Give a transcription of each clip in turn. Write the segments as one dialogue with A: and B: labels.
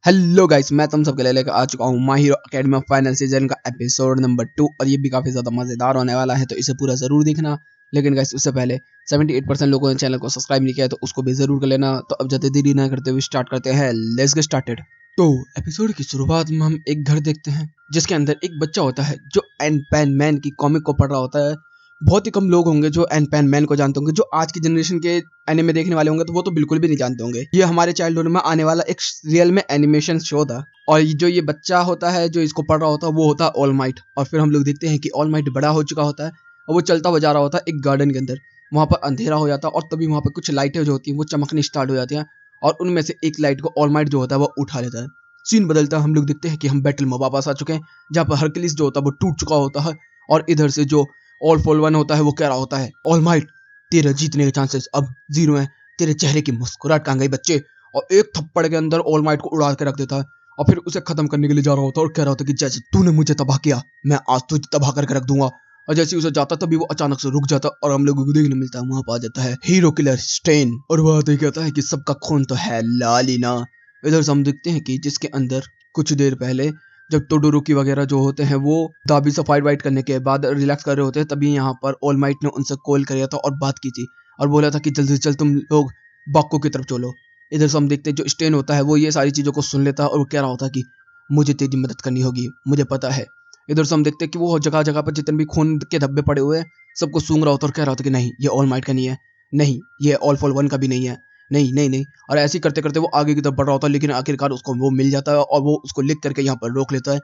A: Hello guys, मैं तुम सबके लिए लेकर आ चुका हूँ my hero academy final season का एपिसोड नंबर 2 और ये भी काफी ज्यादा मजेदार होने वाला है, तो इसे पूरा जरूर देखना। लेकिन गाइस उससे पहले 78% लोगों ने चैनल को सब्सक्राइब नहीं किया है, तो उसको भी जरूर कर लेना। तो अब ज्यादा देरी ना करते हुए स्टार्ट करते हैं। Let's get started. तो एपिसोड की शुरुआत में हम एक घर देखते हैं जिसके अंदर एक बच्चा होता है जो एंड पैन मैन की कॉमिक को पढ़ रहा होता है। बहुत ही कम लोग होंगे जो एंड पैन मैन को जानते होंगे, जो आज की जनरेशन के एनिमे देखने वाले होंगे तो वो तो बिल्कुल भी नहीं जानते होंगे। ये हमारे चाइल्डहुड में आने वाला एक रियल में एनिमेशन शो था, और जो ये बच्चा होता है जो इसको पढ़ रहा होता है वो होता है ऑल माइट। और फिर हम लोग देखते हैं कि ऑल माइट बड़ा हो चुका होता है और वो चलता हुआ जा रहा होता है एक गार्डन के अंदर। वहां पर अंधेरा हो जाता है और तभी वहां पर कुछ लाइटें जो होती हैं वो चमकनी स्टार्ट हो जाती हैं, और उनमें से एक लाइट को ऑल माइट जो होता है वो उठा लेता है। सीन बदलता है, हम लोग देखते हैं कि हम बैटल में वापस आ चुके हैं, जहाँ पर हरक्यूलिस जो होता है वो टूट चुका होता है। और इधर से जो ऑल फॉर वन होता है वो कह रहा होता है, ऑल माइट तेरे जीतने के चांसेस अब 0 है, तेरे चेहरे की मुस्कुराहट कहाँ गई बच्चे। और एक थप्पड़ के अंदर ऑल माइट को उड़ा के रख देता है और फिर उसे खत्म करने के लिए जा रहा होता है और कह रहा होता है कि जैसे तूने मुझे तबाह किया, मैं आज तुझे तबाह करके रख दूंगा। और जैसे ही उसे जाता तभी वो अचानक से रुक जाता और हम लोगों को देखने मिलता है वहां पर आ जाता है हीरो किलर स्टेन, और वह आते ही कहता है कि सबका खून तो है लाल ही ना। इधर से हम देखते हैं कि जिसके अंदर कुछ देर पहले जब टोडोरोकी वगैरह जो होते हैं वो दाबी से फाइट वाइट करने के बाद रिलैक्स कर रहे होते हैं, तभी यहाँ पर ऑल माइट ने उनसे कॉल किया था और बात की थी और बोला था कि जल्दी से चल तुम लोग बाक्को की तरफ चलो। इधर से हम देखते हैं जो स्टेन होता है वो ये सारी चीजों को सुन लेता है और वो कह रहा होता है कि मुझे तेरी मदद करनी होगी, मुझे पता है। इधर से हम देखते हैं कि वो जगह जगह पर जितने भी खून के धब्बे पड़े हुए हैं सबको सूंघ रहा होता है और कह रहा होता है कि नहीं ये ऑल माइट का नहीं है, नहीं ये ऑल फॉर वन का भी नहीं है, नहीं नहीं नहीं। और ऐसे ही करते करते वो आगे की तरफ बढ़ रहा होता है, लेकिन आखिरकार उसको वो मिल जाता है और वो उसको लिख करके यहाँ पर रोक लेता है।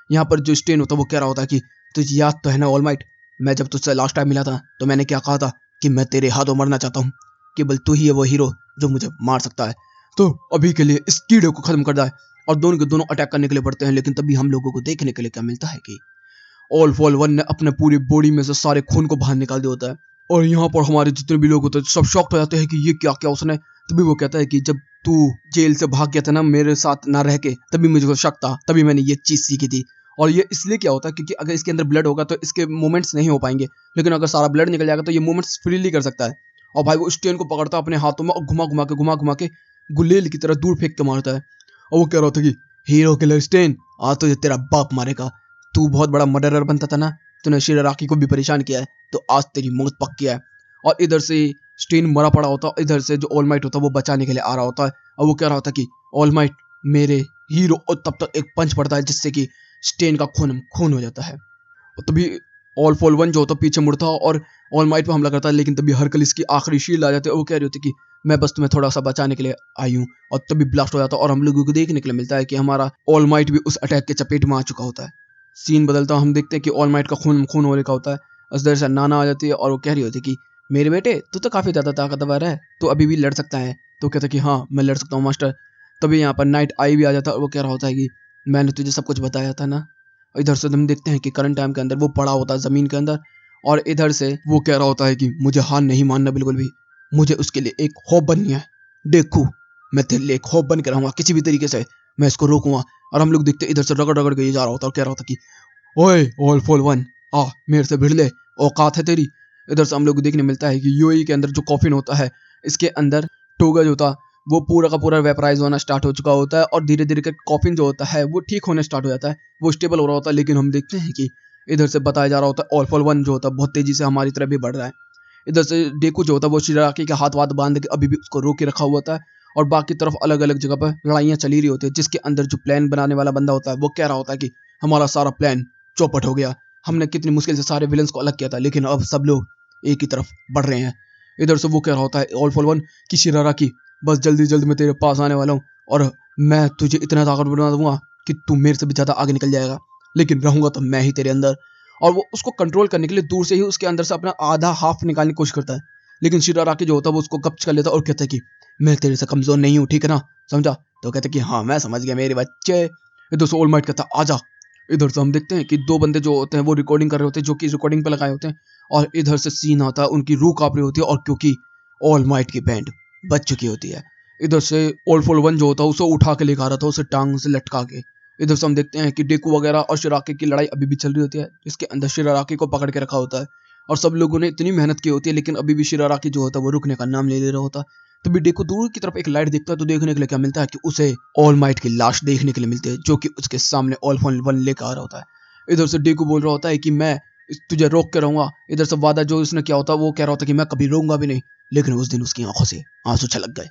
A: यहाँ पर जो स्टेन होता है वो कह रहा होता है कि तुझे याद तो है ना ऑल माइट, मैं जब तुझसे लास्ट टाइम मिला था तो मैंने क्या कहा था कि मैं तेरे हाथों मरना चाहता हूँ, केवल तू ही है वो हीरो जो मुझे मार सकता है। तो अभी के लिए इस कीड़े को खत्म कर जाए। और दोनों के दोनों अटैक करने के लिए बढ़ते हैं, लेकिन तभी हम लोगों को देखने के लिए क्या मिलता है कि ऑल फॉर वन ने अपने पूरी बॉडी में से सारे खून को बाहर निकाल दिया होता है। और यहाँ पर हमारे जितने भी लोग होते हैं सब शॉक्ड हो जाते हैं कि ये क्या क्या उसने। तभी वो कहता है कि जब तू जेल से भाग गया था ना मेरे साथ ना रह के, तभी मुझे शक था, तभी मैंने ये चीज सीखी थी। और ये इसलिए क्या होता है क्योंकि अगर इसके अंदर ब्लड होगा तो इसके मूवमेंट्स नहीं हो पाएंगे, लेकिन अगर सारा ब्लड निकल जाएगा तो ये मूवमेंट्स फ्रीली कर सकता है। और भाई वो स्टेन को पकड़ता है अपने हाथों में और घुमा घुमा के गुलेल की तरह दूर फेंक के मारता है। और वो कह रहा था कि हीरो किलर स्टेन, आज तो ये तेरा बाप मारेगा, तू बहुत बड़ा मर्डरर बनता था ना, तूने शिराराकी को भी परेशान किया है, तो आज तेरी मौत पक्की है। और इधर से स्टेन मरा पड़ा होता है, इधर से जो ऑल माइट होता है वो बचाने के लिए आ रहा होता है और वो कह रहा होता है कि ऑल माइट मेरे हीरो, और तब तक एक पंच पड़ता है जिससे कि स्टेन का खून खून हो जाता है। और तभी ऑल फॉर वन जो होता है पीछे मुड़ता है और ऑल माइट पर हमला करता है, लेकिन तभी हरक्यूलिस की आखिरी शील्ड आ जाती है और वो कह रही होती है कि मैं बस तुम्हें थोड़ा सा बचाने के लिए आई हूँ। और तभी ब्लास्ट हो जाता है और हम लोगों को देखने के लिए मिलता है कि हमारा ऑल माइट भी उस अटैक के चपेट में आ चुका होता है। सीन बदलता हम देखते हैं कि ऑल माइट का खून खून होने का होता है। उस देर से नाना आ जाती है और वो कह रही होती है कि मेरे बेटे तू तो काफी ज्यादा ताकतवर है, तो अभी भी लड़ सकता है। तो कहता है कि हाँ मैं लड़ सकता हूँ मास्टर। तभी यहाँ पर नाइट आई भी आ जाता है और वो कह रहा होता है कि मैंने तुझे सब कुछ बताया था ना। और इधर से हम देखते हैं कि करंट टाइम के अंदर वो पड़ा होता है जमीन के अंदर, और इधर से वो कह रहा होता है कि मुझे हार नहीं मानना बिल्कुल भी, मुझे उसके लिए एक होप बननी है। देखू मैं तेरे लिए एक होप बन के रहूंगा, किसी भी तरीके से मैं इसको रोकूंगा। और हम लोग देखते इधर से रगड़ रगड़ के ये जा रहा होता है और कह रहा होता कि ओए ऑल फॉर वन, आ मेरे से भिड़ ले, औकात है तेरी। इधर से हम लोग को देखने मिलता है कि यूएई के अंदर जो कॉफिन होता है इसके अंदर टोगा जो होता वो पूरा का पूरा वेपराइज होना स्टार्ट हो चुका होता है, और धीरे धीरे कर कॉफिन जो होता है वो ठीक होने स्टार्ट हो जाता है, वो स्टेबल हो रहा होता है। लेकिन हम देखते हैं कि इधर से बताया जा रहा होता है ऑल फॉर वन जो होता है बहुत तेजी से हमारी तरफ भी बढ़ रहा है। इधर से डेकू जो होता है वो शिराकी के हाथ वाथ बांध के अभी भी उसको रोक के रखा हुआ होता है, और बाकी तरफ अलग अलग जगह पर लड़ाइयाँ चली रही होती है, जिसके अंदर जो प्लान बनाने वाला बंदा होता है वो कह रहा होता है कि हमारा सारा प्लान चौपट हो गया, हमने कितनी मुश्किल से सारे विलन्स को अलग किया था, लेकिन अब सब लोग एक ही तरफ बढ़ रहे हैं। इधर से वो कह रहा होता है ऑल फॉर वन की शिराकी, बस जल्दी जल्दी मैं तेरे पास आने वाला हूँ और मैं तुझे इतना ताकतवर बना दूंगा कि तू मेरे से भी ज्यादा आगे निकल जाएगा, लेकिन रहूंगा तो मैं ही तेरे अंदर। और वो उसको कंट्रोल करने के लिए दूर से ही उसके अंदर से अपना आधा हाफ निकालने की कोशिश करता है, लेकिन शिराराकी जो होता है वो उसको गप्च कर लेता है और कहता है कि मैं तेरे से कमजोर नहीं हूँ, ठीक है ना, समझा। तो कहते हैं कि हाँ मैं समझ गया मेरे बच्चे। इधर से ऑल माइट कहता है आजा। इधर से हम देखते हैं कि दो बंदे जो होते हैं वो रिकॉर्डिंग कर रहे होते हैं, जो कि रिकॉर्डिंग पे लगाए होते हैं, और इधर से सीन आता है उनकी रूह कांप रही होती है, और क्योंकि ऑल माइट की बैंड बच चुकी होती है। इधर से ऑल फॉर वन जो होता है उसे उठा के लेकर आ रहा था, उसे टांग से लटका के। इधर से हम देखते हैं कि डेकू वगैरह और शिराकी की लड़ाई अभी भी चल रही होती है, जिसके अंदर शिराकी को पकड़ के रखा होता है और सब लोगों ने इतनी मेहनत की होती है, लेकिन अभी भी शिराराकी जो होता है वो रुकने का नाम ले रहा होता है। तभी डेको दूर की तरफ एक लाइट दिखता है, तो देखने के लिए क्या मिलता है कि उसे ऑल माइट की लाश देखने के लिए मिलती है, जो कि उसके सामने ऑल फॉर वन लेकर आ रहा होता है। इधर से डेको बोल रहा होता है कि मैं तुझे रोक के रहूंगा। इधर से वादा जो उसने किया होता है वो कह रहा होता है कि मैं कभी रोऊंगा भी नहीं, लेकिन उस दिन उसकी आंखों से आंसू छलक गए।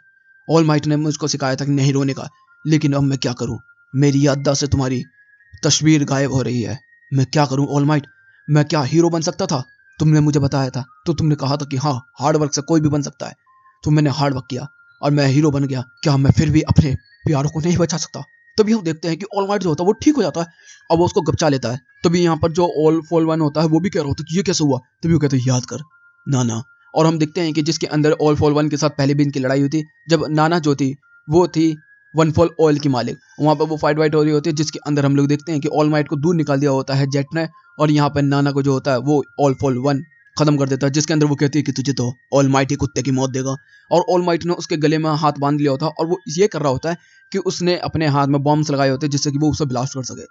A: ऑल माइट ने मुझको सिखाया था कि नहीं रोने का, लेकिन अब मैं क्या करूं, मेरी याददाश्त से तुम्हारी तस्वीर गायब हो रही है। मैं क्या करूं ऑल माइट, मैं क्या हीरो बन सकता था? तुमने मुझे बताया था, तो तुमने कहा था कि हाँ, हार्ड वर्क से कोई भी बन सकता है। तो मैंने हार्ड वर्क किया और मैं हीरो बन गया। क्या मैं फिर भी अपने प्यारों को नहीं बचा सकता? तभी हम देखते हैं कि ऑल माइट जो होता है वो ठीक हो जाता है, अब वो उसको गपचा लेता है। तभी यहाँ पर जो ऑल फॉर वन होता है वो भी कह रहा होता है कि ये कैसे हुआ? तभी वो कहते हैं याद कर नाना। और हम देखते हैं कि जिसके अंदर ऑल फॉर वन के साथ पहले भी इनकी लड़ाई हुई थी, जब नाना जो थी वो थी वन फॉल ऑयल की मालिक। वहाँ पर वो फाइट वाइट हो रही होती है, जिसके अंदर हम लोग देखते हैं कि ऑल माइट को दूर निकाल दिया होता है जेट ने, और यहाँ पर नाना को जो होता है वो ऑल फॉल वन खत्म कर देता है, जिसके अंदर वो कहती है कि तुझे तो ऑल माइट ही कुत्ते की मौत देगा। और ऑल माइट ने उसके गले में हाथ बांध लिया होता है, और वो ये कर रहा होता है कि उसने अपने हाथ में बॉम्ब्स लगाए होते हैं जिससे कि वो उसे ब्लास्ट कर सके।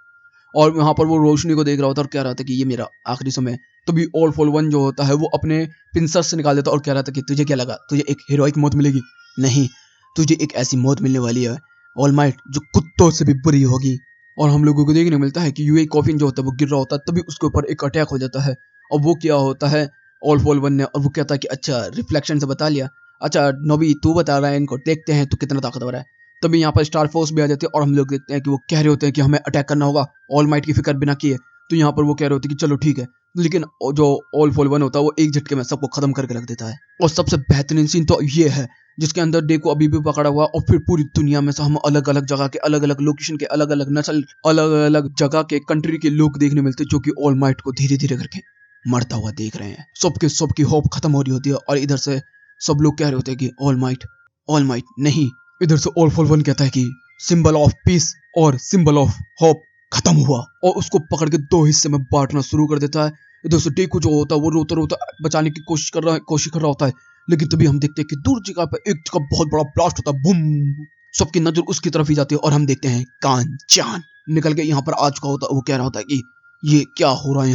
A: और वहाँ पर वो रोशनी को देख रहा होता है और कह रहा था कि ये मेरा आखिरी समय है। तभी ऑल फॉर वन जो होता है वो अपने पिंसर से निकाल देता है और कह रहा था कि तुझे क्या लगा, तुझे एक हीरोइक मौत मिलेगी? नहीं, तुझे एक ऐसी मौत मिलने वाली है ऑल माइट जो कुत्तों से भी बुरी होगी। और हम लोगों को देखने मिलता है कि यूए कॉफिन जो होता है वो गिर रहा होता है, तभी उसके ऊपर एक अटैक हो जाता है। और वो क्या होता है ऑल फॉर वन ने, और वो कहता है कि अच्छा रिफ्लेक्शन से बता लिया, अच्छा नोबी तू बता रहा है, इनको देखते हैं तो कितना ताकतवर है। तभी यहाँ पर स्टार फोर्स भी आ जाती है और हम लोग देखते हैं कि वो कह रहे होते हैं कि हमें अटैक करना होगा ऑल माइट की फिक्र बिना किए। तो यहाँ पर वो कह रहे होते हैं कि चलो ठीक है, लेकिन जो ऑल फॉर वन होता है वो एक झटके में सबको खत्म करके रख देता है। और सबसे बेहतरीन सीन तो ये है जिसके अंदर डेको अभी भी पकड़ा हुआ, और फिर पूरी दुनिया में से हम अलग अलग जगह के, अलग अलग लोकेशन के, अलग अलग नस्ल, अलग अलग जगह के, कंट्री के लोग देखने मिलते हैं जो कि ऑल माइट को धीरे धीरे करके मरता हुआ देख रहे हैं। सबकी होप खत्म हो रही होती है, और इधर से सब लोग कह रहे होते हैं कि ऑल माइट नहीं। इधर से ऑल फॉर वन कहता है कि सिंबल ऑफ पीस और सिंबल ऑफ होप खत्म हुआ, और उसको पकड़ के दो हिस्से में बांटना शुरू कर देता है। इधर से डेको जो होता है वो रोता रोता बचाने की कोशिश कर रहा होता है, लेकिन तभी हम देखते हैं कि दूर जगह पे एक जगह बहुत बड़ा ब्लास्ट होता है, बूम। सबकी नजर उसकी तरफ ही जाती है, और हम देखते हैं कांचान निकल के यहाँ पर आ चुका होता है। वो कह रहा होता है कि ये क्या हो रहा है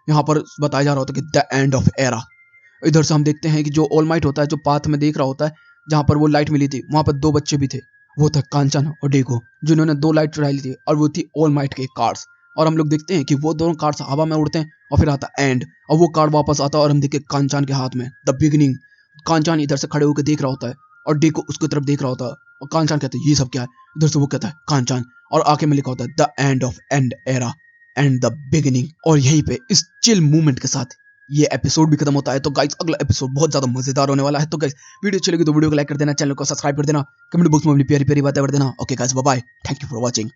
A: यहाँ पर बताया जा रहा होता है कि द एंड ऑफ एरा। इधर से हम देखते हैं कि जो ऑल माइट होता है जो पाथ में देख रहा होता है, जहाँ पर वो लाइट मिली थी वहां पर दो बच्चे भी थे। वो था कांचन और डेको, जिन्होंने दो लाइट चुरा ली थी, और वो थी ऑल माइट के कार्ड्स। और हम लोग देखते हैं कि वो दोनों कार्ड्स हवा में उड़ते हैं, और फिर आता एंड, और वो कार्ड वापस आता है, और हम देखते कांचन के हाथ में द बिगिनिंग। कांचन इधर से खड़े होकर देख रहा होता है, और डेको उसकी तरफ देख रहा होता है, और कांचन कहते हैं ये सब क्या है? इधर से वो कहता है कांचन, और आगे में लिखा होता है the end of and era and the beginning. और यहीं पे इस चिल मूवमेंट के साथ ये एपिसोड भी खत्म होता है। तो गाइस अगला एपिसोड बहुत ज्यादा मजेदार होने वाला है। तो गाइस वीडियो अच्छी लगी तो वीडियो को लाइक कर देना, चैनल को सब्सक्राइब कर देना, कमेंट बॉक्स में अपनी प्यारी प्यारी बातें कर देना। Okay guys, bye bye, thank you for watching.